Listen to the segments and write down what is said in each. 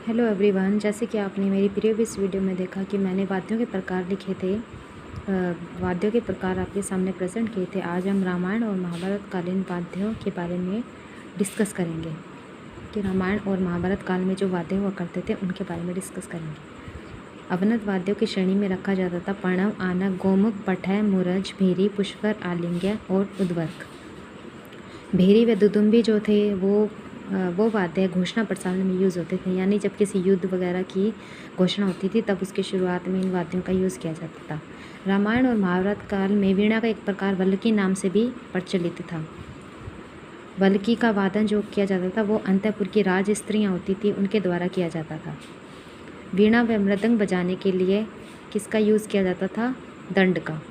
Hello everyone, जैसे कि आपने मेरी प्रीवियस वीडियो में देखा कि मैंने वाद्यों के प्रकार लिखे थे, वाद्यों के प्रकार आपके सामने प्रेजेंट किए थे। आज हम रामायण और महाभारत कालीन वाद्यों के बारे में डिस्कस करेंगे कि रामायण और महाभारत काल में जो वाद्य हुआ करते थे उनके बारे में डिस्कस करेंगे। अवनत वाद्यों की श्रेणी में रखा जाता था प्रणव, आनक, गोमुख, पठय, मुरज, भेरी, पुष्कर, आलिंग्य और उद्वर्क। भेरी व दुदुम्बी जो थे वो वाद्य घोषणा प्रसारण में यूज़ होते थे, यानी जब किसी युद्ध वगैरह की घोषणा होती थी तब उसकी शुरुआत में इन वाद्यों का यूज़ किया जाता था। रामायण और महाभारत काल में वीणा का एक प्रकार वल्लकी नाम से भी प्रचलित था। वल्लकी का वादन जो किया जाता था वो अंतःपुर की राज स्त्रियाँ होती थी उनके द्वारा किया जाता था। वीणा व मृदंग बजाने के लिए किसका यूज़ किया जाता था? दंड का।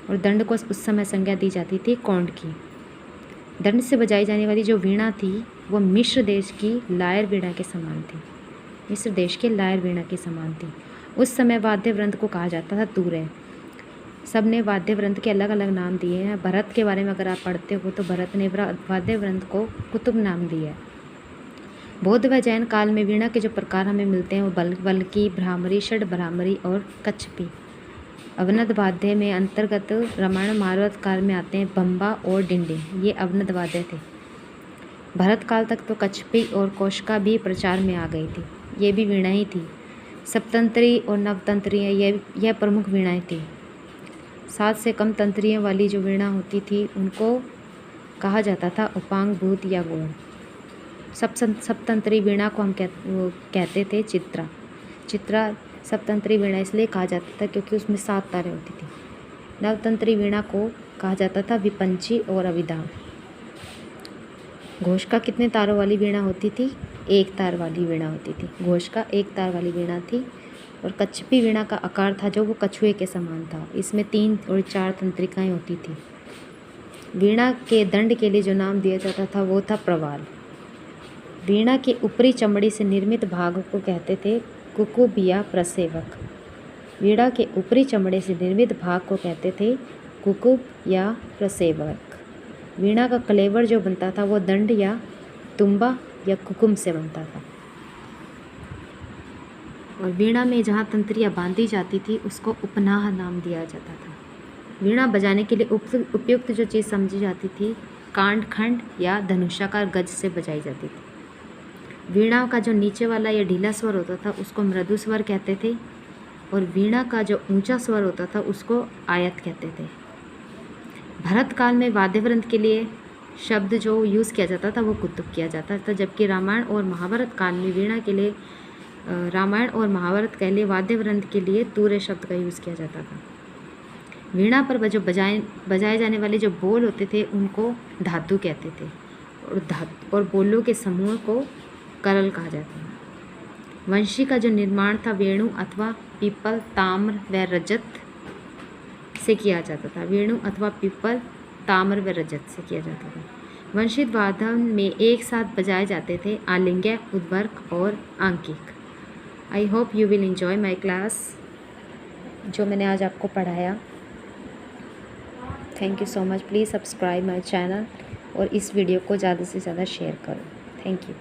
और दंड को उस समय संज्ञा दी जाती थी कौंड की। दंड से बजाई जाने वाली जो वीणा थी वो मिस्र देश की लायर वीणा के समान थी। मिस्र देश के लायर वीणा के समान थी। उस समय वाद्य वृंद को कहा जाता था तूरय। सब ने वाद्य वृंद के अलग अलग नाम दिए हैं। भरत के बारे में अगर आप पढ़ते हो तो भरत ने वाद्य वृंद को कुतुब नाम दिया है। बौद्ध व जैन काल में वीणा के जो प्रकार हमें मिलते हैं वो वल्लकी, भ्रामरी, षड भ्रामरी और कच्छपी। अवनत वाद्य में अंतर्गत रामायण महाभारत काल में आते हैं बम्बा और डिंडी, ये अवनत वाद्य थे। भरत काल तक तो कच्छपी और कोशका भी प्रचार में आ गई थी, ये भी वीणा ही थी। सप्तंतरी और नवतंत्रीय यह प्रमुख वीणाएं थी। 7 से कम तंत्रियों वाली जो वीणा होती थी उनको कहा जाता था उपांग, भूत या गौण। सप्तंतरी वीणा को हम कहते थे चित्रा। सप्तंतरी वीणा इसलिए कहा जाता था क्योंकि उसमें 7 तारें होती थी। नवतंत्री वीणा को कहा जाता था विपंची और अभिधान। घोषका कितने तारों वाली वीणा होती थी? 1 तार वाली वीणा होती थी। घोषका 1 तार वाली वीणा थी। और कच्छपी वीणा का आकार था जो वो कछुए के समान था। इसमें 3 और 4 तंत्रिकाएँ होती थी। वीणा के दंड के लिए जो नाम दिया जाता था वो था प्रवाल। वीणा के ऊपरी चमड़ी से निर्मित भाग को कहते थे कुकुब या प्रसेवक। वीणा के ऊपरी चमड़े से निर्मित भाग को कहते थे कुकुब या प्रसेवक। वीणा का कलेवर जो बनता था वो दंड या तुम्बा या कुकुम से बनता था। और वीणा में जहाँ तंत्रियाँ बांधी जाती थी उसको उपनाह नाम दिया जाता था। वीणा बजाने के लिए उपयुक्त जो चीज़ समझी जाती थी कांड, खंड या धनुषाकार गज से बजाई जाती थी। वीणा का जो नीचे वाला या ढीला स्वर होता था उसको मृदु स्वर कहते थे और वीणा का जो ऊंचा स्वर होता था उसको आयत कहते थे। भरत काल में वाद्यवृंद के लिए शब्द जो यूज़ किया जाता था वो कुतुब किया जाता था, जबकि रामायण और महाभारत काल में वीणा के लिए वाद्यवृंद के लिए तूर्य शब्द का यूज़ किया जाता था। वीणा पर जो बजाए जाने वाले जो बोल होते थे उनको धातु कहते थे और बोलों के समूह को करल कहा जाता है। वंशी का जो निर्माण था वेणु अथवा पीपल, ताम्र व रजत से किया जाता था। वेणु अथवा पीपल, ताम्र व रजत से किया जाता था। वंशित वादन में एक साथ बजाए जाते थे आलिंग्य, उद्वर्क और आंकिक। I hope you will enjoy my class जो मैंने आज आपको पढ़ाया। Thank you so much. Please subscribe my channel और इस वीडियो को ज़्यादा से ज़्यादा शेयर करो। Thank you.